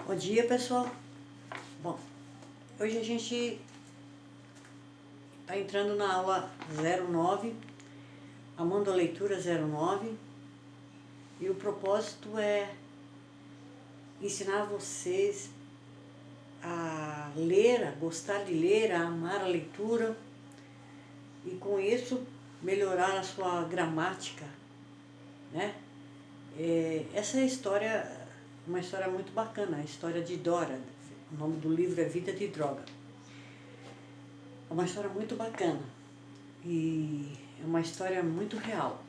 Bom dia, pessoal. Bom, hoje a gente está entrando na aula 09, Amando a Leitura 09, e o propósito é ensinar vocês a ler, a gostar de ler, a amar a leitura e com isso melhorar a sua gramática, né? Essa é a história, uma história muito bacana, a história de Dora. O nome do livro é Vida de Droga. É uma história muito bacana e é uma história muito real,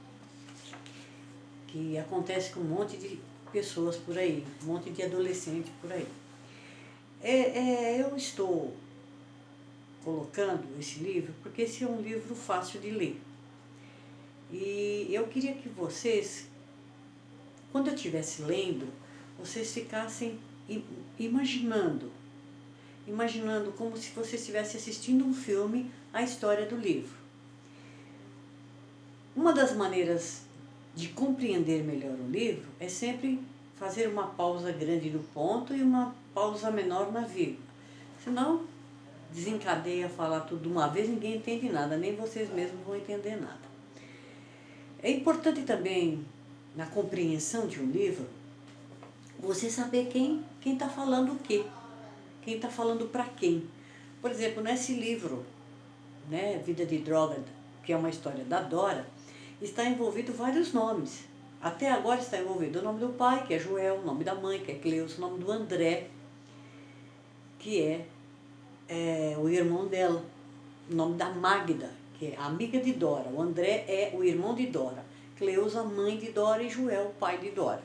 que acontece com um monte de pessoas por aí, um monte de adolescentes por aí. Eu estou colocando esse livro porque esse é um livro fácil de ler. E eu queria que vocês, quando eu estivesse lendo, vocês ficassem imaginando como se você estivesse assistindo um filme, a história do livro. Uma das maneiras de compreender melhor o livro é sempre fazer uma pausa grande no ponto e uma pausa menor na vírgula. Senão, desencadeia falar tudo de uma vez, ninguém entende nada, nem vocês mesmos vão entender nada. É importante também, na compreensão de um livro, você saber quem está falando o quê, quem está falando para quem. Por exemplo, nesse livro, né, Vida de Droga, que é uma história da Dora, está envolvido vários nomes. Até agora está envolvido o nome do pai, que é Joel, o nome da mãe, que é Cleusa, o nome do André, que é o irmão dela, o nome da Magda, que é a amiga de Dora. O André é o irmão de Dora, Cleusa, mãe de Dora, e Joel, pai de Dora.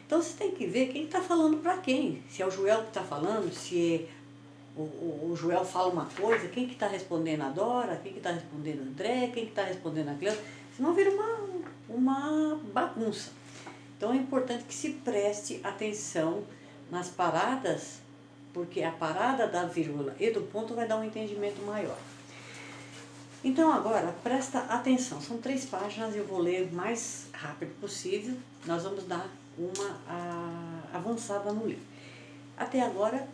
Então você tem que ver quem está falando para quem. Se é o Joel que está falando, se o Joel fala uma coisa, quem que está respondendo a Dora, quem que está respondendo a André, quem que está respondendo a Cleusa. Senão vira uma bagunça. Então é importante que se preste atenção nas paradas, porque a parada da vírgula e do ponto vai dar um entendimento maior. Então agora, presta atenção, são 3 páginas, eu vou ler o mais rápido possível, nós vamos dar uma avançada no livro. Até agora,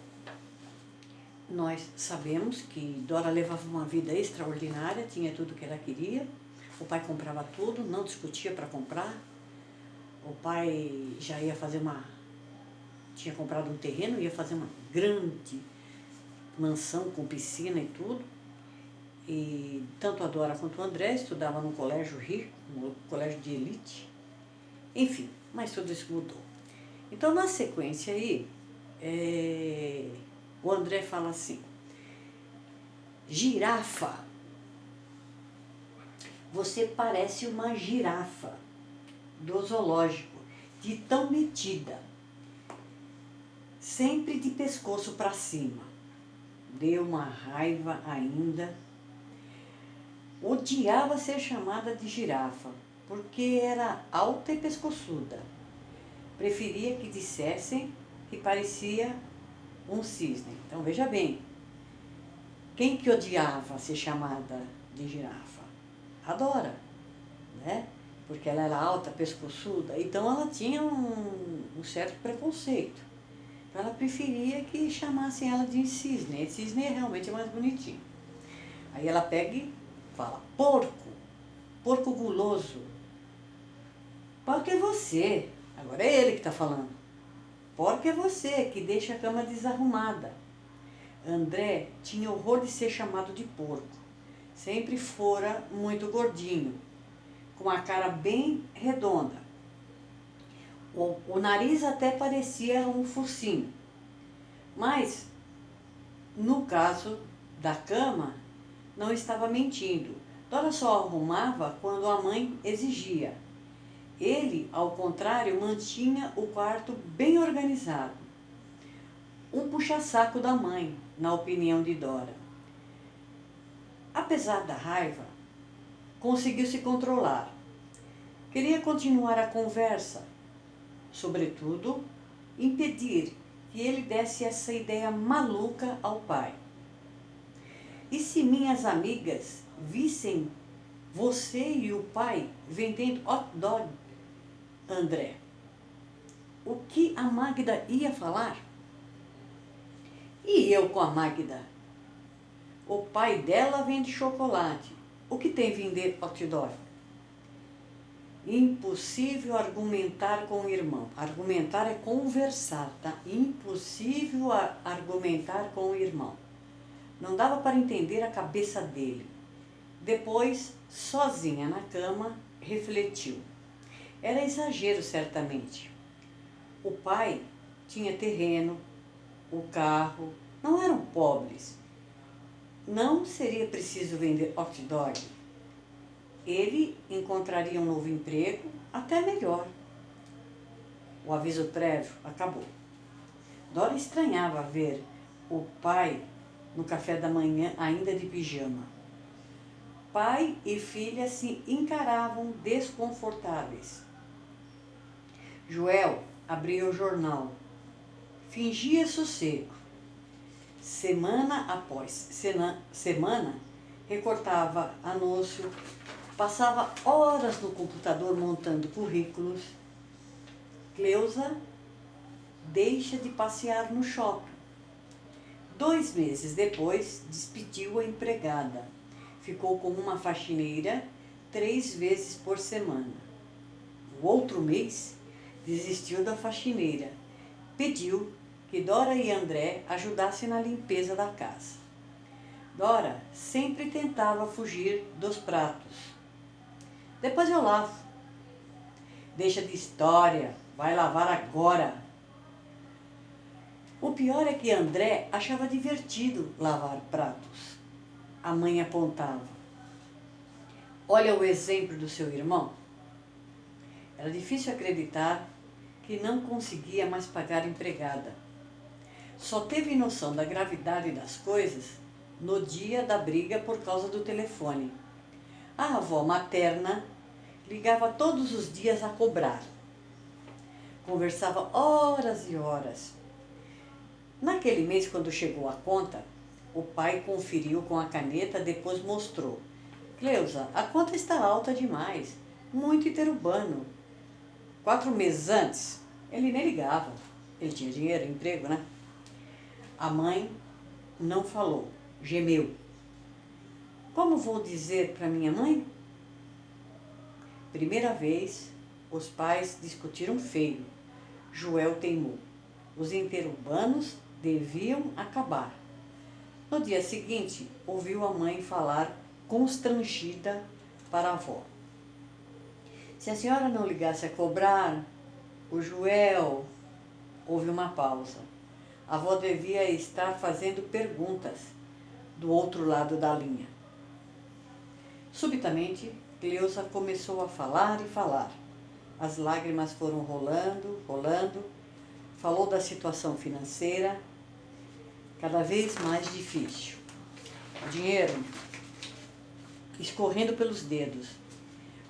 nós sabemos que Dora levava uma vida extraordinária, tinha tudo que ela queria, o pai comprava tudo, não discutia para comprar, o pai já ia fazer tinha comprado um terreno, ia fazer uma grande mansão com piscina e tudo. E tanto a Dora quanto o André estudavam num colégio rico, um colégio de elite. Enfim, mas tudo isso mudou. Então, na sequência aí, o André fala assim: girafa, você parece uma girafa do zoológico, de tão metida, sempre de pescoço para cima. Deu uma raiva ainda. Odiava ser chamada de girafa, porque era alta e pescoçuda. Preferia que dissessem que parecia um cisne. Então veja bem, quem que odiava ser chamada de girafa? A Dora, né? Porque ela era alta, pescoçuda, então ela tinha um certo preconceito. Então ela preferia que chamassem ela de cisne. Esse cisne realmente é mais bonitinho. Aí ela pega e fala: porco, porco guloso. Porco é você. Agora é ele que está falando. Porco é você que deixa a cama desarrumada. André tinha horror de ser chamado de porco. Sempre fora muito gordinho, com a cara bem redonda. O nariz até parecia um focinho. Mas, no caso da cama, não estava mentindo. Dora só arrumava quando a mãe exigia. Ele, ao contrário, mantinha o quarto bem organizado. Um puxa-saco da mãe, na opinião de Dora. Apesar da raiva, conseguiu se controlar. Queria continuar a conversa, sobretudo, impedir que ele desse essa ideia maluca ao pai. E se minhas amigas vissem você e o pai vendendo hot dog, André, o que a Magda ia falar? E eu com a Magda? O pai dela vende chocolate. O que tem vender hot dog? Impossível argumentar com o irmão. Argumentar é conversar, tá? Impossível argumentar com o irmão. Não dava para entender a cabeça dele. Depois, sozinha na cama, refletiu. Era exagero, certamente. O pai tinha terreno, o carro, não eram pobres. Não seria preciso vender hot dog. Ele encontraria um novo emprego, até melhor. O aviso prévio acabou. Dora estranhava ver o pai no café da manhã ainda de pijama. Pai e filha se encaravam desconfortáveis. Joel abria o jornal. Fingia sossego. Semana após semana, recortava anúncio, passava horas no computador montando currículos. Cleusa deixa de passear no shopping. 2 meses depois, despediu a empregada. Ficou com uma faxineira 3 vezes por semana. No outro mês, desistiu da faxineira. Pediu que Dora e André ajudassem na limpeza da casa. Dora sempre tentava fugir dos pratos. Depois eu lavo. Deixa de história, vai lavar agora. O pior é que André achava divertido lavar pratos. A mãe apontava. Olha o exemplo do seu irmão. Era difícil acreditar que não conseguia mais pagar a empregada. Só teve noção da gravidade das coisas no dia da briga por causa do telefone. A avó materna ligava todos os dias a cobrar. Conversava horas e horas. Naquele mês, quando chegou a conta, o pai conferiu com a caneta, depois mostrou. Cleusa, a conta está alta demais, muito interurbano. 4 meses antes, ele nem ligava. Ele tinha dinheiro, emprego, né? A mãe não falou, gemeu. Como vou dizer para minha mãe? Primeira vez, os pais discutiram feio. Joel teimou. Os interurbanos deviam acabar. No dia seguinte, ouviu a mãe falar constrangida para a avó. Se a senhora não ligasse a cobrar, o Joel... Houve uma pausa. A avó devia estar fazendo perguntas do outro lado da linha. Subitamente, Cleusa começou a falar e falar. As lágrimas foram rolando, rolando. Falou da situação financeira, cada vez mais difícil. O dinheiro escorrendo pelos dedos.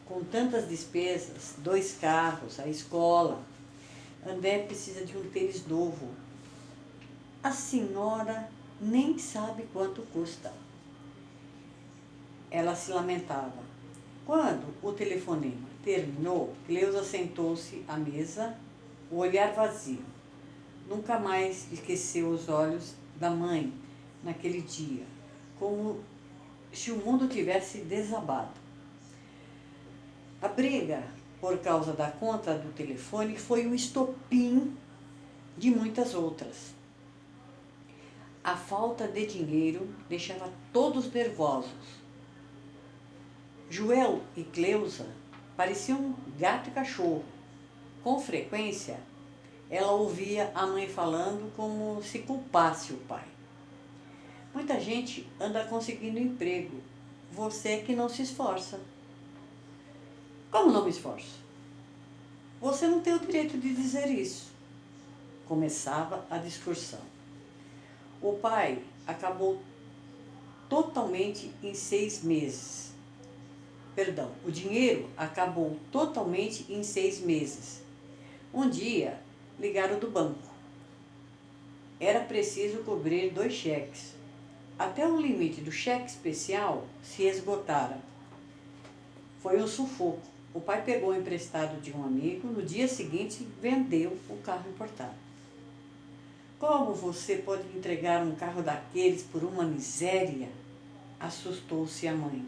Com tantas despesas, 2 carros, a escola. André precisa de um tênis novo. A senhora nem sabe quanto custa. Ela se lamentava. Quando o telefonema terminou, Cleusa sentou-se à mesa, o olhar vazio. Nunca mais esqueceu os olhos da mãe naquele dia, como se o mundo tivesse desabado. A briga por causa da conta do telefone foi o estopim de muitas outras. A falta de dinheiro deixava todos nervosos. Joel e Cleusa pareciam gato e cachorro. Com frequência, ela ouvia a mãe falando como se culpasse o pai. Muita gente anda conseguindo emprego. Você é que não se esforça. Como não me esforço? Você não tem o direito de dizer isso. Começava a discussão. O pai acabou totalmente em 6 meses. Perdão, o dinheiro acabou totalmente em 6 meses. Um dia, ligaram do banco. Era preciso cobrir 2 cheques. Até o limite do cheque especial se esgotara. Foi um sufoco. O pai pegou o emprestado de um amigo, no dia seguinte vendeu o carro importado. Como você pode entregar um carro daqueles por uma miséria? Assustou-se a mãe.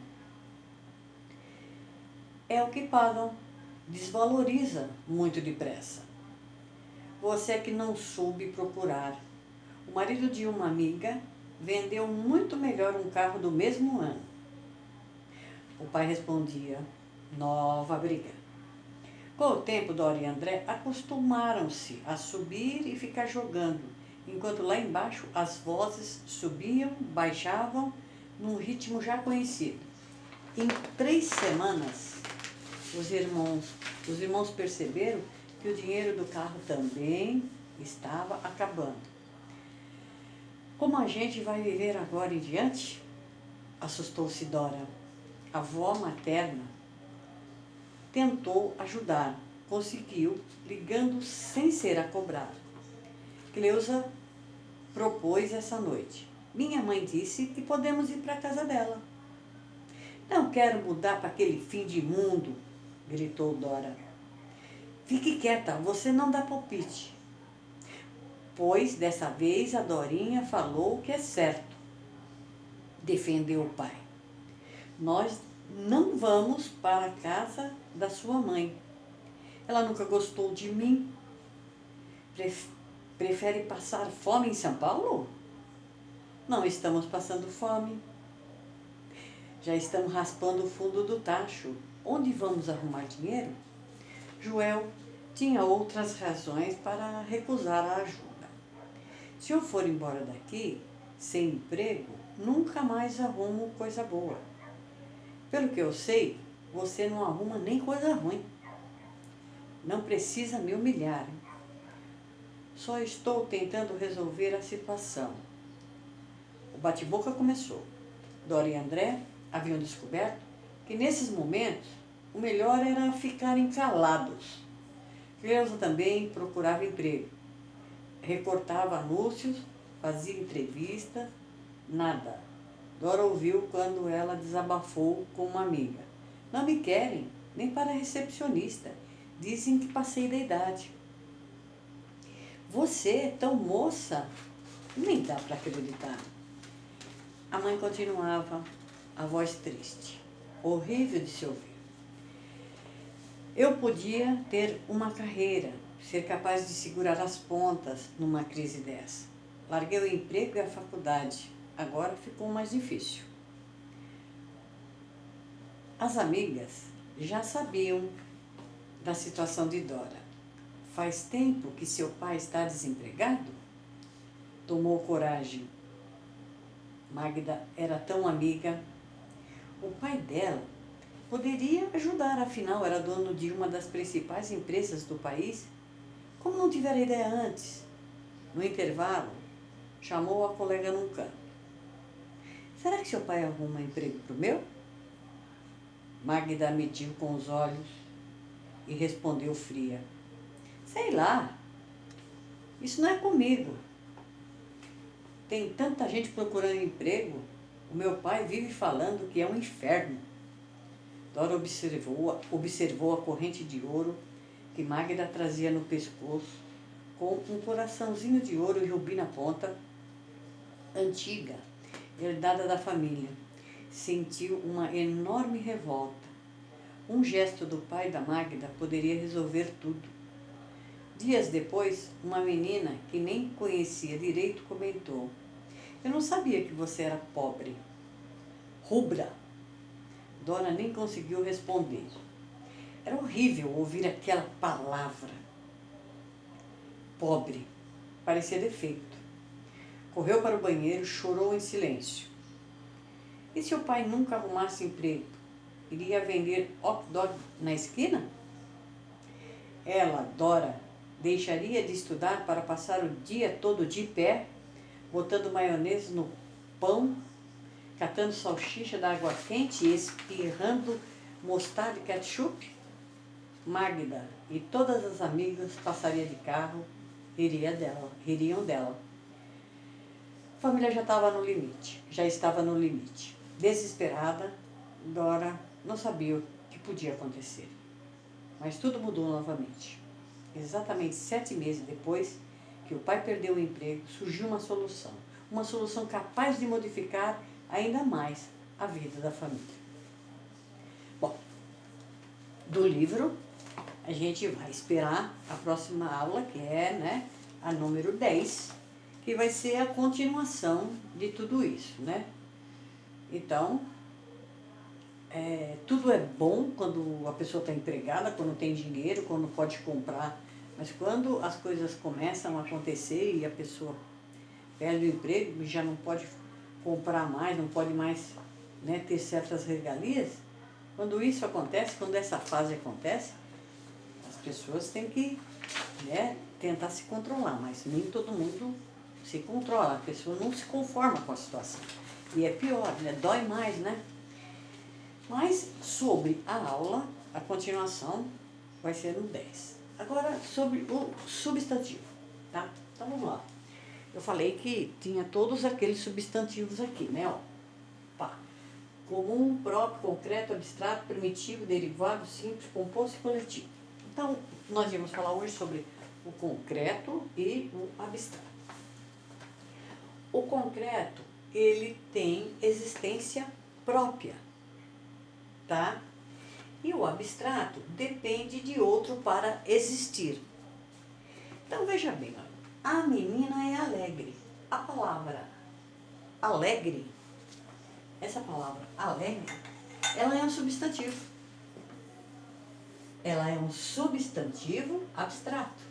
É o que pagam. Desvaloriza muito depressa. Você é que não soube procurar. O marido de uma amiga vendeu muito melhor um carro do mesmo ano. O pai respondia, nova briga. Com o tempo, Dora e André acostumaram-se a subir e ficar jogando, enquanto lá embaixo as vozes subiam, baixavam, num ritmo já conhecido. Em 3 semanas, os irmãos perceberam que o dinheiro do carro também estava acabando. Como a gente vai viver agora em diante? Assustou-se Dora. A avó materna tentou ajudar, conseguiu, ligando sem ser a cobrar. Cleusa propôs essa noite. Minha mãe disse que podemos ir para a casa dela. Não quero mudar para aquele fim de mundo, gritou Dora. Fique quieta, você não dá palpite. Pois dessa vez a Dorinha falou o que é certo, defendeu o pai. Nós não vamos para a casa da sua mãe. Ela nunca gostou de mim. Prefere passar fome em São Paulo? Não estamos passando fome. Já estamos raspando o fundo do tacho. Onde vamos arrumar dinheiro? Joel tinha outras razões para recusar a ajuda. Se eu for embora daqui, sem emprego, nunca mais arrumo coisa boa. Pelo que eu sei, você não arruma nem coisa ruim. Não precisa me humilhar. Só estou tentando resolver a situação. O bate-boca começou. Dora e André haviam descoberto que nesses momentos o melhor era ficarem calados. Cleusa também procurava emprego. Recortava anúncios, fazia entrevistas, nada. Dora ouviu quando ela desabafou com uma amiga. Não me querem, nem para recepcionista. Dizem que passei da idade. Você é tão moça, nem dá para acreditar. A mãe continuava, a voz triste, horrível de se ouvir. Eu podia ter uma carreira, ser capaz de segurar as pontas numa crise dessa. Larguei o emprego e a faculdade. Agora ficou mais difícil. As amigas já sabiam da situação de Dora. Faz tempo que seu pai está desempregado? Tomou coragem. Magda era tão amiga. O pai dela poderia ajudar, afinal era dono de uma das principais empresas do país. Como não tivera ideia antes? No intervalo, chamou a colega num canto. Será que seu pai arruma emprego para o meu? Magda mediu com os olhos e respondeu fria. Sei lá, isso não é comigo. Tem tanta gente procurando emprego, o meu pai vive falando que é um inferno. Dora observou a corrente de ouro que Magda trazia no pescoço, com um coraçãozinho de ouro e rubi na ponta, antiga, herdada da família. Sentiu uma enorme revolta. Um gesto do pai da Magda poderia resolver tudo. Dias depois, uma menina que nem conhecia direito comentou: eu não sabia que você era pobre. Rubra. Dora nem conseguiu responder. Era horrível ouvir aquela palavra. Pobre. Parecia defeito. Correu para o banheiro, chorou em silêncio. E se o pai nunca arrumasse emprego? Iria vender hot dog na esquina? Ela, Dora, deixaria de estudar para passar o dia todo de pé, botando maionese no pão, catando salsicha da água quente e espirrando mostarda e ketchup? Magda e todas as amigas passariam de carro, ririam dela. A família já estava no limite. Desesperada, Dora não sabia o que podia acontecer. Mas tudo mudou novamente. Exatamente 7 meses depois, que o pai perdeu o emprego, surgiu uma solução. Uma solução capaz de modificar ainda mais a vida da família. Bom, do livro, a gente vai esperar a próxima aula, que é, né, a número 10, que vai ser a continuação de tudo isso, né? Então, tudo é bom quando a pessoa está empregada, quando tem dinheiro, quando pode comprar. Mas quando as coisas começam a acontecer e a pessoa perde o emprego e já não pode comprar mais, não pode mais, né, ter certas regalias, quando isso acontece, quando essa fase acontece, as pessoas têm que, né, tentar se controlar, mas nem todo mundo se controla, a pessoa não se conforma com a situação. E é pior, né, dói mais, né? Mas sobre a aula, a continuação vai ser no 10. Agora, sobre o substantivo, tá? Então, vamos lá. Eu falei que tinha todos aqueles substantivos aqui, né? Ó, pá. Comum, próprio, concreto, abstrato, primitivo, derivado, simples, composto e coletivo. Então, nós vamos falar hoje sobre o concreto e o abstrato. O concreto, ele tem existência própria, tá? E o abstrato depende de outro para existir. Então, veja bem, a menina é alegre. A palavra alegre, essa palavra alegre, ela é um substantivo. Ela é um substantivo abstrato.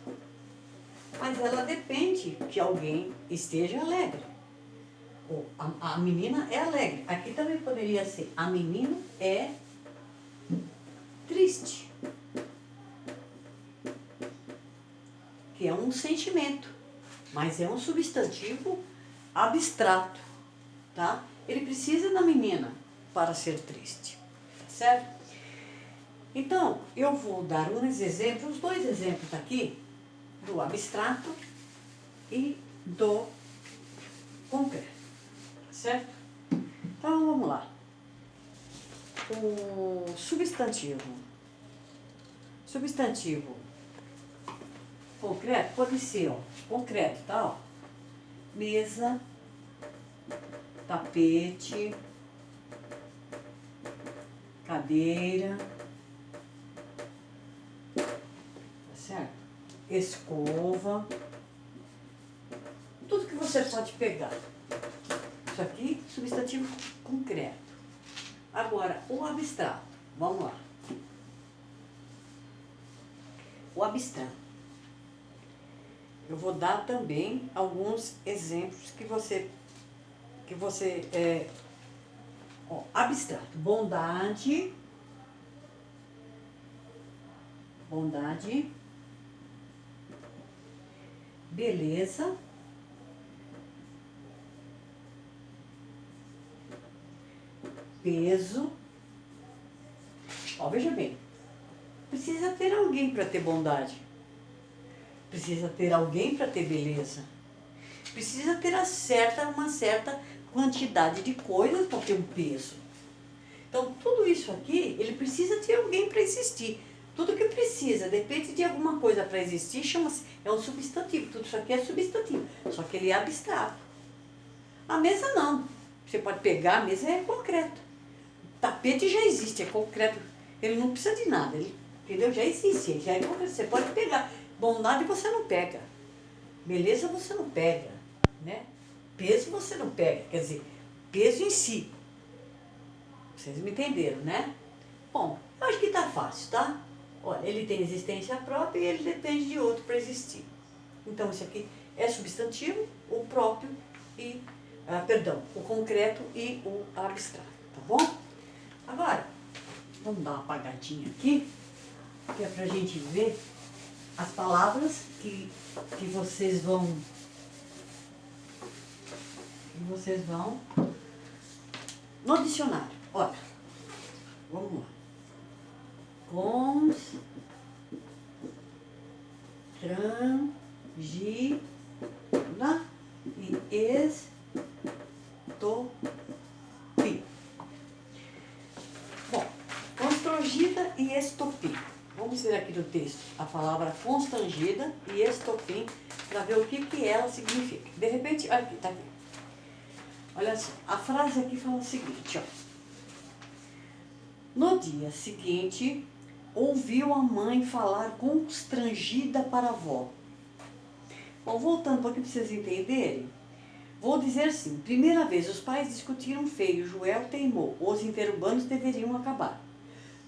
Mas ela depende que alguém esteja alegre. Ou a menina é alegre. Aqui também poderia ser a menina é triste. Que é um sentimento, mas é um substantivo abstrato, tá? Ele precisa da menina para ser triste, certo? Então, eu vou dar uns exemplos, 2 exemplos aqui, do abstrato e do concreto, certo? Então, vamos lá. O substantivo concreto pode ser, ó, concreto, tá? Ó, mesa, tapete, cadeira, tá certo? Escova, tudo que você pode pegar. Isso aqui, substantivo concreto. Agora, o abstrato, vamos lá. O abstrato. Eu vou dar também alguns exemplos que você ó, abstrato, bondade, beleza, peso. Ó, veja bem, precisa ter alguém para ter bondade. Precisa ter alguém para ter beleza. Precisa ter uma certa quantidade de coisas para ter um peso. Então, tudo isso aqui, ele precisa ter alguém para existir. Tudo que precisa, depende de alguma coisa para existir, chama-se, é um substantivo. Tudo isso aqui é substantivo, só que ele é abstrato. A mesa não. Você pode pegar, a mesa é concreto. O tapete já existe, é concreto. Ele não precisa de nada, ele, entendeu? Já existe, ele já é concreto. Você pode pegar. Bondade você não pega. Beleza você não pega, né? Peso você não pega, quer dizer, peso em si. Vocês me entenderam, né? Bom, eu acho que tá fácil, tá? Olha, ele tem existência própria e ele depende de outro para existir. Então, isso aqui é substantivo, o próprio e, o concreto e o abstrato, tá bom? Agora, vamos dar uma apagadinha aqui, que é pra gente ver as palavras que vocês vão no dicionário. Olha, vamos lá. Constrangida e estopim. Bom, constrangida e estopim. Vamos ver aqui no texto a palavra constrangida e estopim para ver o que ela significa. De repente, olha aqui, tá aqui. Olha só, a frase aqui fala o seguinte, ó. No dia seguinte, ouviu a mãe falar constrangida para a avó. Bom, voltando um pouquinho para vocês entenderem, vou dizer assim, primeira vez, os pais discutiram feio, Joel teimou, os interurbanos deveriam acabar.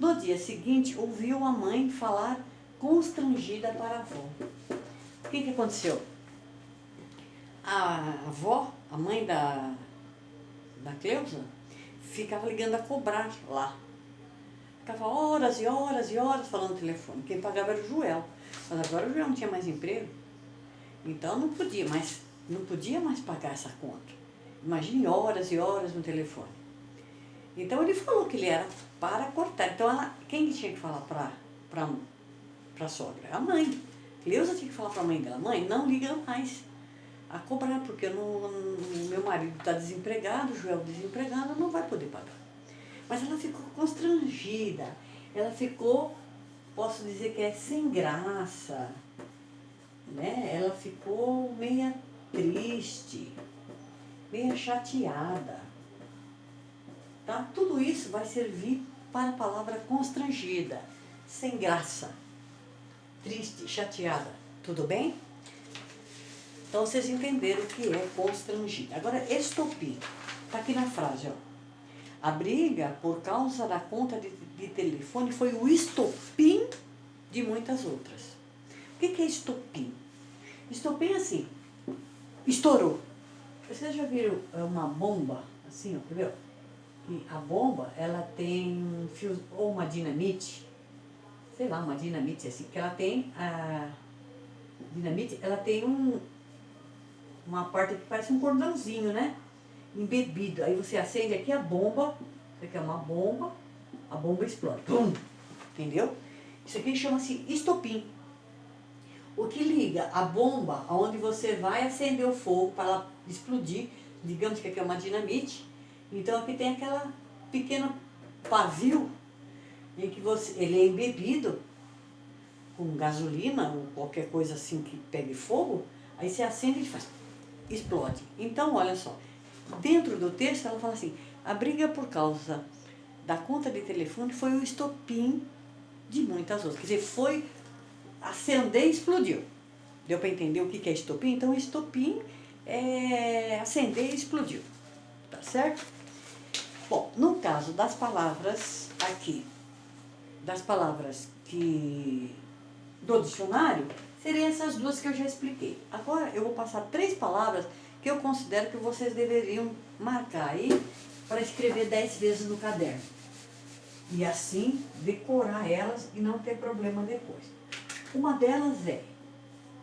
No dia seguinte, ouviu a mãe falar constrangida para a avó. O que aconteceu? A avó, a mãe da Cleusa, ficava ligando a cobrar lá. Ficava horas e horas e horas falando no telefone. Quem pagava era o Joel. Mas agora o Joel não tinha mais emprego. Então não podia mais pagar essa conta. Imagine horas e horas no telefone. Então ele falou que ele era para cortar. Então quem tinha que falar para a sogra? A mãe. Cleusa tinha que falar para a mãe dela, mãe, não liga mais a cobrar, porque meu marido está desempregado, o Joel desempregado, não vai poder pagar. Mas ela ficou constrangida, ela ficou, posso dizer que é sem graça, né? Ela ficou meia triste, meia chateada. Tá? Tudo isso vai servir para a palavra constrangida, sem graça, triste, chateada. Tudo bem? Então vocês entenderam o que é constrangida. Agora, estopim. Está aqui na frase, ó. A briga por causa da conta de telefone foi o estopim de muitas outras. O que é estopim? Estopim é assim, estourou. Vocês já viram uma bomba, assim, ó, viu? E a bomba, ela tem um fio, ou uma dinamite, sei lá, uma dinamite assim, que ela tem, a dinamite, ela tem uma parte que parece um cordãozinho, né? Embebido. Aí você acende aqui a bomba, isso aqui é uma bomba, a bomba explode. Pum! Entendeu? Isso aqui chama-se estopim. O que liga a bomba aonde você vai acender o fogo para ela explodir, digamos que aqui é uma dinamite, então aqui tem aquela pequena pavio em que ele é embebido com gasolina ou qualquer coisa assim que pegue fogo, aí você acende e faz, explode. Então, olha só, dentro do texto ela fala assim, a briga por causa da conta de telefone foi o estopim de muitas outras. Quer dizer, foi acender e explodiu. Deu para entender o que é estopim? Então, estopim é acender e explodiu. Tá certo? Bom, no caso das palavras aqui, das palavras do dicionário, seriam essas duas que eu já expliquei. Agora eu vou passar 3 palavras que eu considero que vocês deveriam marcar aí para escrever 10 vezes no caderno. E assim decorar elas e não ter problema depois. Uma delas é,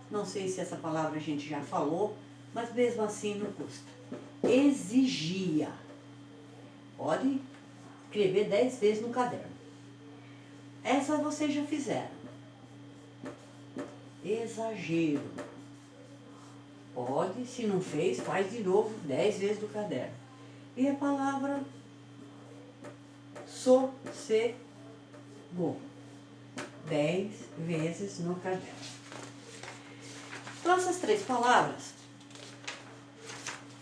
não sei se essa palavra a gente já falou, mas mesmo assim não custa. Exigia. Pode escrever 10 vezes no caderno. Essa vocês já fizeram. Exagero. Pode, se não fez, faz de novo 10 vezes no caderno. E a palavra sossego. 10 vezes no caderno. Então, essas 3 palavras,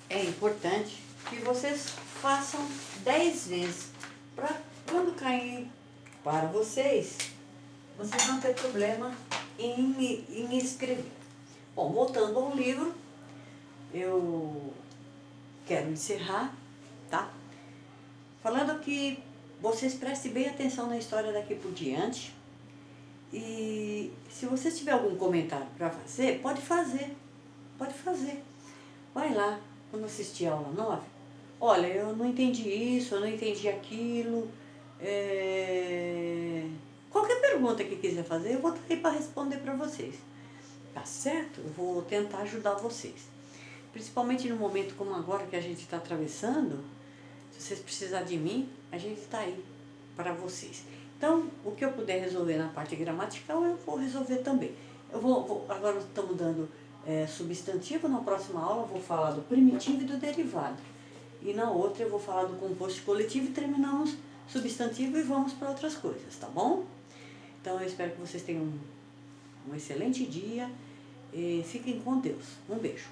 é importante que vocês façam 10 vezes, para quando cair para vocês não ter problema em escrever. Bom, voltando ao livro, eu quero encerrar, tá? Falando que vocês prestem bem atenção na história daqui por diante. E se você tiver algum comentário para fazer, pode fazer. Pode fazer. Vai lá, quando assistir a aula 9. Olha, eu não entendi isso, eu não entendi aquilo. Qualquer pergunta que quiser fazer, eu vou estar aí para responder para vocês. Tá certo? Eu vou tentar ajudar vocês. Principalmente no momento como agora que a gente está atravessando, se vocês precisarem de mim, a gente está aí para vocês. Então, o que eu puder resolver na parte gramatical, eu vou resolver também. Agora estamos dando substantivo, na próxima aula eu vou falar do primitivo e do derivado. E na outra eu vou falar do composto coletivo e terminamos substantivo e vamos para outras coisas, tá bom? Então, eu espero que vocês tenham um excelente dia Fiquem com Deus. Um beijo.